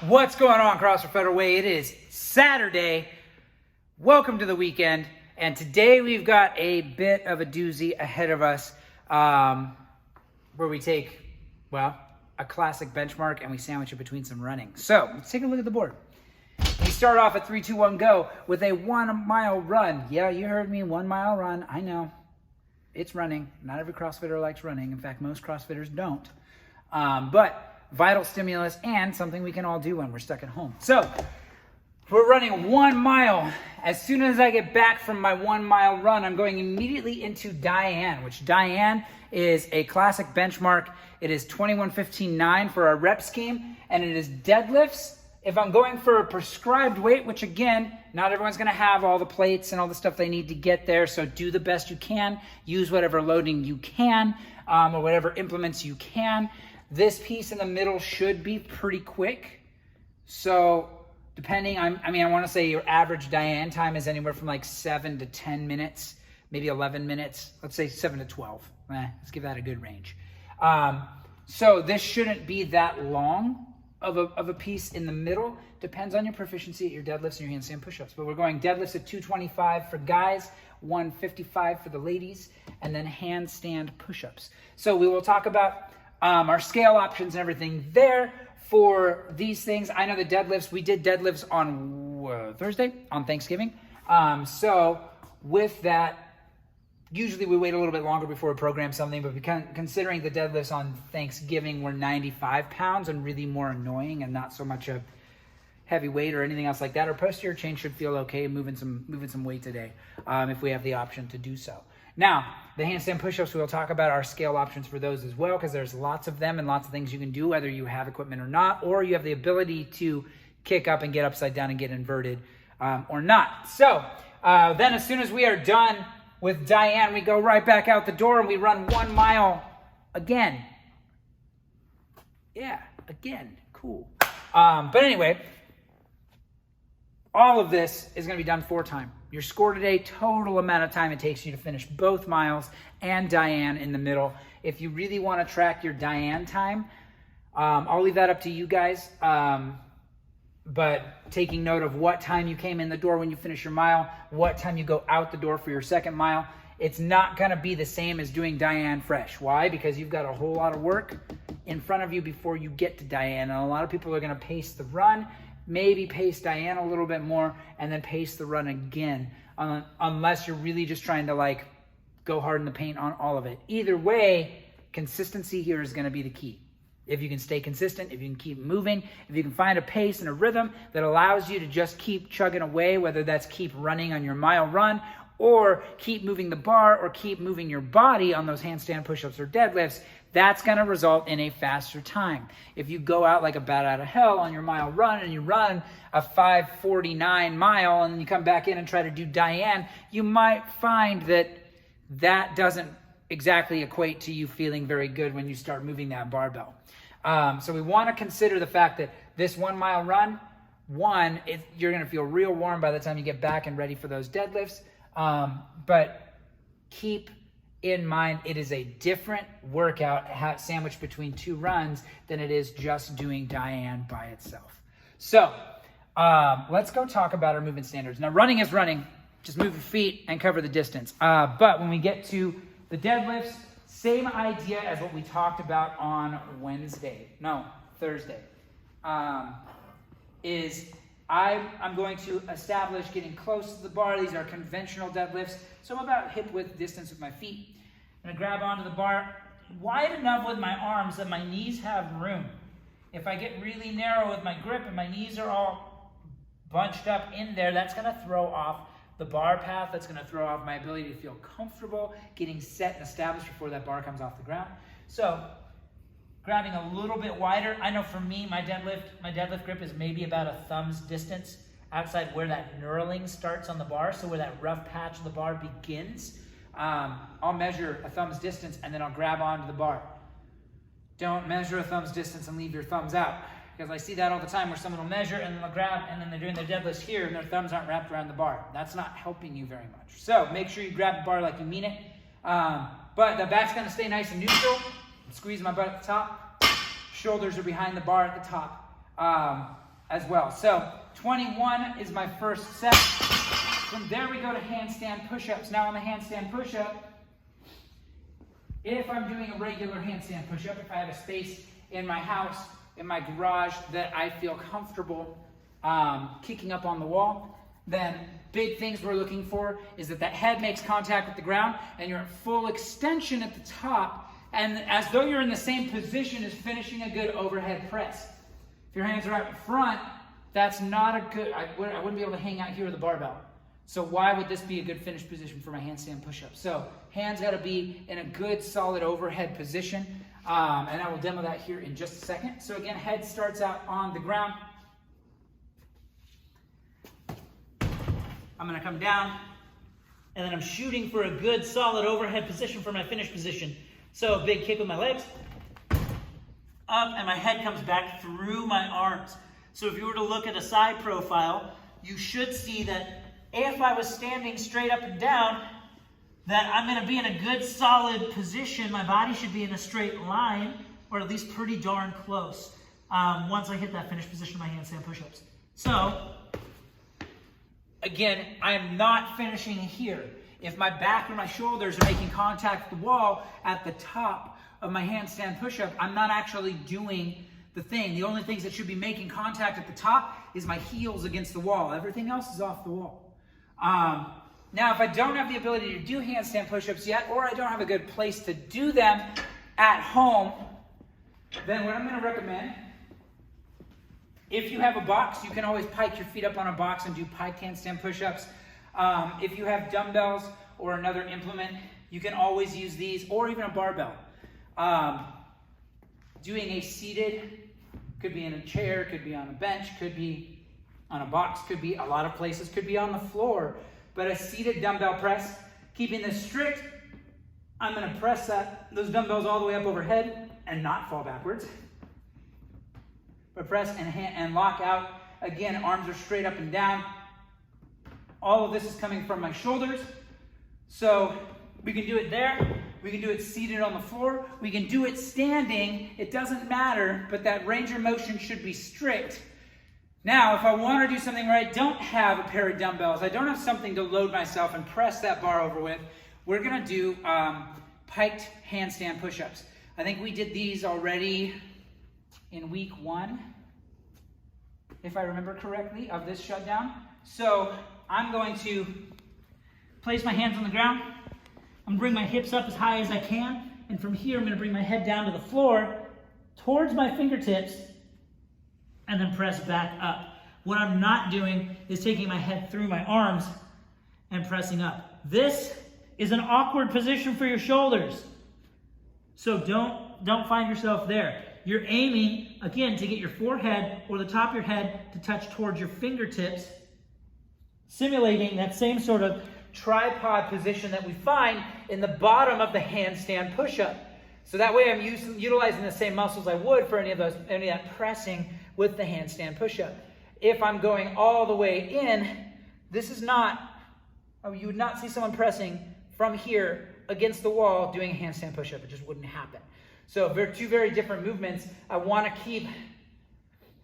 What's going on, CrossFit Federal Way? It is Saturday. Welcome to the weekend. And today we've got a bit of a doozy ahead of us where we take, well, a classic benchmark and we sandwich it between some running. So let's take a look at the board. We start off at 3, 2, 1, go with a 1 mile run. Yeah, you heard me, 1 mile run. I know. It's running. Not every CrossFitter likes running. In fact, most CrossFitters don't. But vital stimulus and something we can all do when we're stuck at home. So we're running 1 mile. As soon as I get back from my 1 mile run, I'm going immediately into Diane, which Diane is a classic benchmark. It is 21:15.9 for our rep scheme, and it is deadlifts. If I'm going for a prescribed weight, which again, not everyone's gonna have all the plates and all the stuff they need to get there, so do the best you can. Use whatever loading you can, or whatever implements you can. This piece in the middle should be pretty quick. So depending, I want to say your average Diane time is anywhere from like 7 to 10 minutes, maybe 11 minutes. Let's say 7 to 12. Let's give that a good range. So this shouldn't be that long of a piece in the middle. Depends on your proficiency at your deadlifts and your handstand push-ups. But we're going deadlifts at 225 for guys, 155 for the ladies, and then handstand push-ups. So we will talk about our scale options and everything there for these things. I know the deadlifts, we did deadlifts on Thursday, on Thanksgiving. So with that, usually we wait a little bit longer before we program something, but considering the deadlifts on Thanksgiving were 95 pounds and really more annoying and not so much a heavy weight or anything else like that, our posterior chain should feel okay moving some weight today if we have the option to do so. Now, the handstand push-ups, we'll talk about our scale options for those as well, because there's lots of them and lots of things you can do, whether you have equipment or not, or you have the ability to kick up and get upside down and get inverted or not. So then as soon as we are done with Diane, we go right back out the door and we run 1 mile again. Yeah, again, cool. But anyway, all of this is going to be done 4 times. Your score today, total amount of time it takes you to finish both miles and Diane in the middle. If you really want to track your Diane time, I'll leave that up to you guys. But taking note of what time you came in the door when you finish your mile, what time you go out the door for your second mile, it's not going to be the same as doing Diane fresh. Why? Because you've got a whole lot of work in front of you before you get to Diane. And a lot of people are going to pace the run, maybe pace Diane a little bit more, and then pace the run again, unless you're really just trying to like go hard in the paint on all of it. Either way, consistency here is going to be the key. If you can stay consistent, if you can keep moving, if you can find a pace and a rhythm that allows you to just keep chugging away, whether that's keep running on your mile run or keep moving the bar or keep moving your body on those handstand push-ups or deadlifts, that's going to result in a faster time. If you go out like a bat out of hell on your mile run and you run a 5:49 mile and then you come back in and try to do Diane, you might find that that doesn't exactly equate to you feeling very good when you start moving that barbell. So we want to consider the fact that this 1 mile run, you're going to feel real warm by the time you get back and ready for those deadlifts. But keep in mind, it is a different workout sandwiched between 2 runs than it is just doing Diane by itself. So let's go talk about our movement standards. Now, running is running. Just move your feet and cover the distance. But when we get to the deadlifts, same idea as what we talked about on Thursday. I'm going to establish getting close to the bar. These are conventional deadlifts. So I'm about hip width distance with my feet. I'm gonna grab onto the bar wide enough with my arms that my knees have room. If I get really narrow with my grip and my knees are all bunched up in there, that's gonna throw off the bar path. That's gonna throw off my ability to feel comfortable getting set and established before that bar comes off the ground. So grabbing a little bit wider. I know for me, my deadlift grip is maybe about a thumb's distance outside where that knurling starts on the bar, so where that rough patch of the bar begins. I'll measure a thumb's distance and then I'll grab onto the bar. Don't measure a thumb's distance and leave your thumbs out, because I see that all the time where someone will measure and then they'll grab and then they're doing their deadlifts here and their thumbs aren't wrapped around the bar. That's not helping you very much. So make sure you grab the bar like you mean it. But the back's gonna stay nice and neutral. Squeeze my butt at the top. Shoulders are behind the bar at the top. as well. So 21 is my first set. From there we go to handstand push-ups. Now on the handstand push-up, if I'm doing a regular handstand push-up, if I have a space in my house, in my garage that I feel comfortable kicking up on the wall, then big things we're looking for is that head makes contact with the ground and you're at full extension at the top, and as though you're in the same position as finishing a good overhead press. If your hands are out in front, that's not a good, I wouldn't be able to hang out here with a barbell. So why would this be a good finish position for my handstand push-up? So hands got to be in a good solid overhead position, and I will demo that here in just a second. So again, head starts out on the ground. I'm going to come down, and then I'm shooting for a good solid overhead position for my finish position. So big kick with my legs, up, and my head comes back through my arms. So if you were to look at a side profile, you should see that if I was standing straight up and down, that I'm going to be in a good solid position. My body should be in a straight line, or at least pretty darn close, once I hit that finish position of my handstand push-ups. So again, I'm not finishing here. If my back or my shoulders are making contact with the wall at the top of my handstand push-up, I'm not actually doing the thing. The only things that should be making contact at the top is my heels against the wall. Everything else is off the wall. Now, if I don't have the ability to do handstand push-ups yet, or I don't have a good place to do them at home, then what I'm going to recommend, if you have a box, you can always pike your feet up on a box and do piked handstand push-ups. If you have dumbbells or another implement, you can always use these, or even a barbell. Doing a seated, could be in a chair, could be on a bench, could be on a box, could be a lot of places, could be on the floor. But a seated dumbbell press, keeping this strict, I'm going to press those dumbbells all the way up overhead and not fall backwards. But press and lock out. Again, arms are straight up and down. All of this is coming from my shoulders. So we can do it there. We can do it seated on the floor. We can do it standing. It doesn't matter, but that range of motion should be strict. Now, if I want to do something where I don't have a pair of dumbbells, I don't have something to load myself and press that bar over with, we're going to do piked handstand push-ups. I think we did these already in week 1, if I remember correctly, of this shutdown. So I'm going to place my hands on the ground. I'm going to bring my hips up as high as I can. And from here, I'm going to bring my head down to the floor towards my fingertips and then press back up. What I'm not doing is taking my head through my arms and pressing up. This is an awkward position for your shoulders. So don't find yourself there. You're aiming, again, to get your forehead or the top of your head to touch towards your fingertips, simulating that same sort of tripod position that we find in the bottom of the handstand push-up. So that way I'm utilizing the same muscles I would for any of that pressing with the handstand push-up. If I'm going all the way in, this is not, you would not see someone pressing from here against the wall doing a handstand push-up. It just wouldn't happen. So they're two very different movements. I want to keep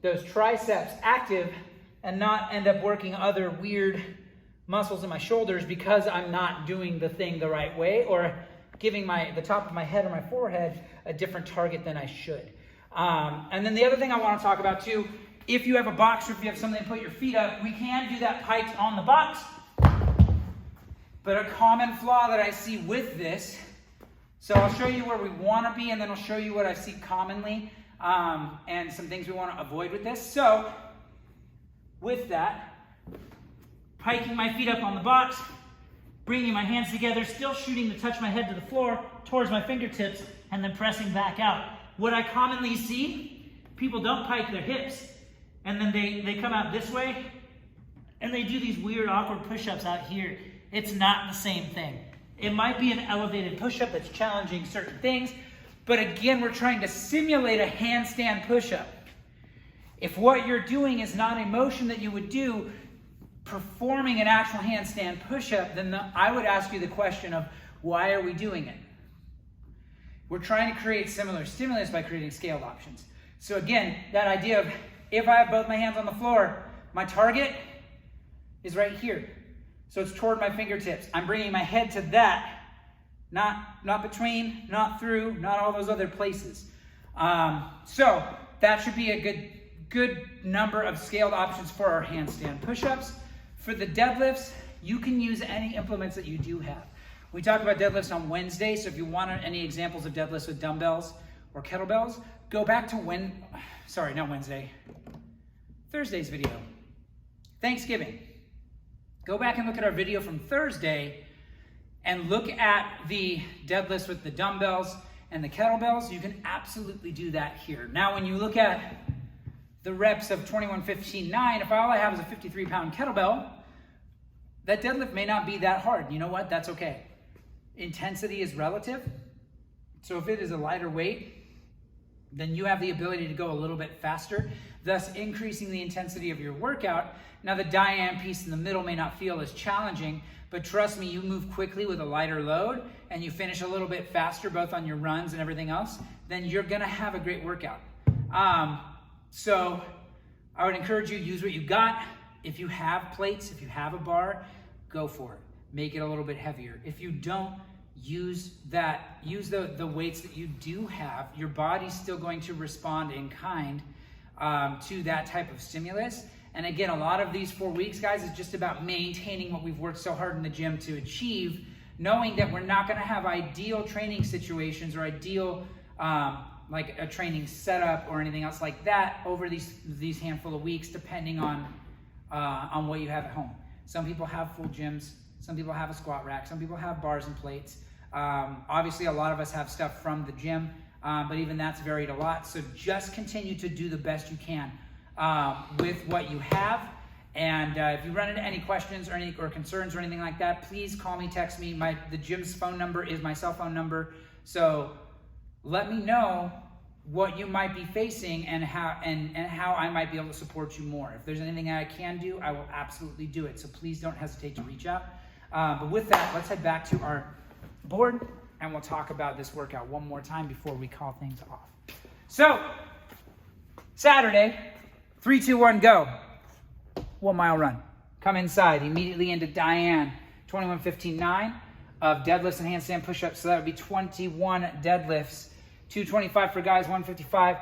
those triceps active and not end up working other weird muscles in my shoulders because I'm not doing the thing the right way or giving the top of my head or my forehead a different target than I should. And then the other thing I want to talk about too, if you have a box or if you have something to put your feet up, we can do that piked on the box. But a common flaw that I see with this, so I'll show you where we want to be and then I'll show you what I see commonly and some things we want to avoid with this. So with that, piking my feet up on the box, bringing my hands together, still shooting to touch my head to the floor towards my fingertips and then pressing back out. What I commonly see, people don't pike their hips and then they come out this way and they do these weird awkward push-ups out here. It's not the same thing. It might be an elevated push-up that's challenging certain things, but again, we're trying to simulate a handstand push-up. If what you're doing is not a motion that you would do performing an actual handstand push-up, then I would ask you the question of why are we doing it? We're trying to create similar stimulus by creating scaled options. So again, that idea of If I have both my hands on the floor, my target is right here. So it's toward my fingertips. I'm bringing my head to that, not between, not through, not all those other places. So that should be a good number of scaled options for our handstand push-ups. For the deadlifts, you can use any implements that you do have. We talked about deadlifts on Wednesday, so if you want any examples of deadlifts with dumbbells or kettlebells, go back to Thursday's video. Thanksgiving. Go back and look at our video from Thursday and look at the deadlifts with the dumbbells and the kettlebells. You can absolutely do that here. Now, when you look at the reps of 21, 15, 9, if all I have is a 53-pound kettlebell, that deadlift may not be that hard. You know what? That's okay. Intensity is relative. So if it is a lighter weight, then you have the ability to go a little bit faster, thus increasing the intensity of your workout. Now, the Diane piece in the middle may not feel as challenging, but trust me, you move quickly with a lighter load and you finish a little bit faster, both on your runs and everything else, then you're gonna have a great workout. So I would encourage you, use what you got. If you have plates, if you have a bar, go for it. Make it a little bit heavier. If you don't, use the weights that you do have. Your body's still going to respond in kind to that type of stimulus. And again, a lot of these 4 weeks, guys, is just about maintaining what we've worked so hard in the gym to achieve, knowing that we're not gonna have ideal training situations or ideal like a training setup or anything else like that over these handful of weeks, depending on what you have at home. Some people have full gyms, some people have a squat rack, some people have bars and plates. Obviously, a lot of us have stuff from the gym, but even that's varied a lot. So just continue to do the best you can with what you have. And if you run into any questions or concerns or anything like that, please call me, text me. The gym's phone number is my cell phone number. So let me know what you might be facing and how I might be able to support you more. If there's anything I can do, I will absolutely do it. So please don't hesitate to reach out. But with that, let's head back to our board and we'll talk about this workout one more time before we call things off. So, Saturday, 3, 2, 1, go. 1 mile run. Come inside, immediately into Diane, 21, 15, 9 of deadlifts and handstand push-ups. So that would be 21 deadlifts, 225 for guys, 155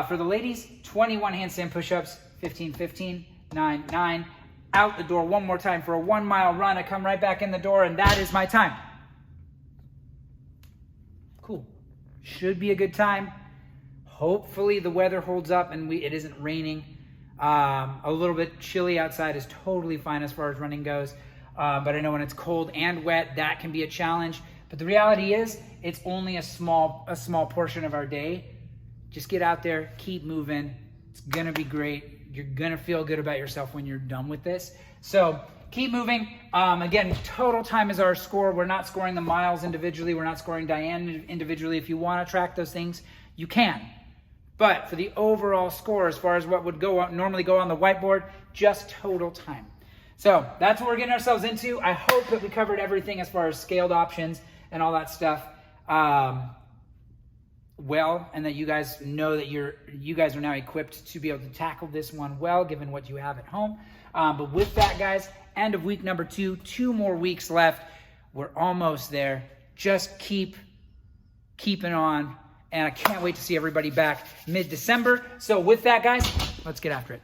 for the ladies, 21 handstand push-ups, 15, 15, 9, 9. Out the door one more time for a 1 mile run. I come right back in the door and that is my time. Cool. Should be a good time. Hopefully the weather holds up and it isn't raining. A little bit chilly outside is totally fine as far as running goes. But I know when it's cold and wet, that can be a challenge. But the reality is, it's only a small portion of our day. Just get out there, keep moving. It's gonna be great. You're gonna feel good about yourself when you're done with this. So keep moving. Again, total time is our score. We're not scoring the miles individually. We're not scoring Diane individually. If you wanna track those things, you can. But for the overall score, as far as what would normally go on the whiteboard, just total time. So that's what we're getting ourselves into. I hope that we covered everything as far as scaled options and all that stuff well, and that you guys know that you guys are now equipped to be able to tackle this one well, given what you have at home. But with that, guys, end of week number 2, 2 more weeks left. We're almost there. Just keeping on. And I can't wait to see everybody back mid-December. So with that, guys, let's get after it.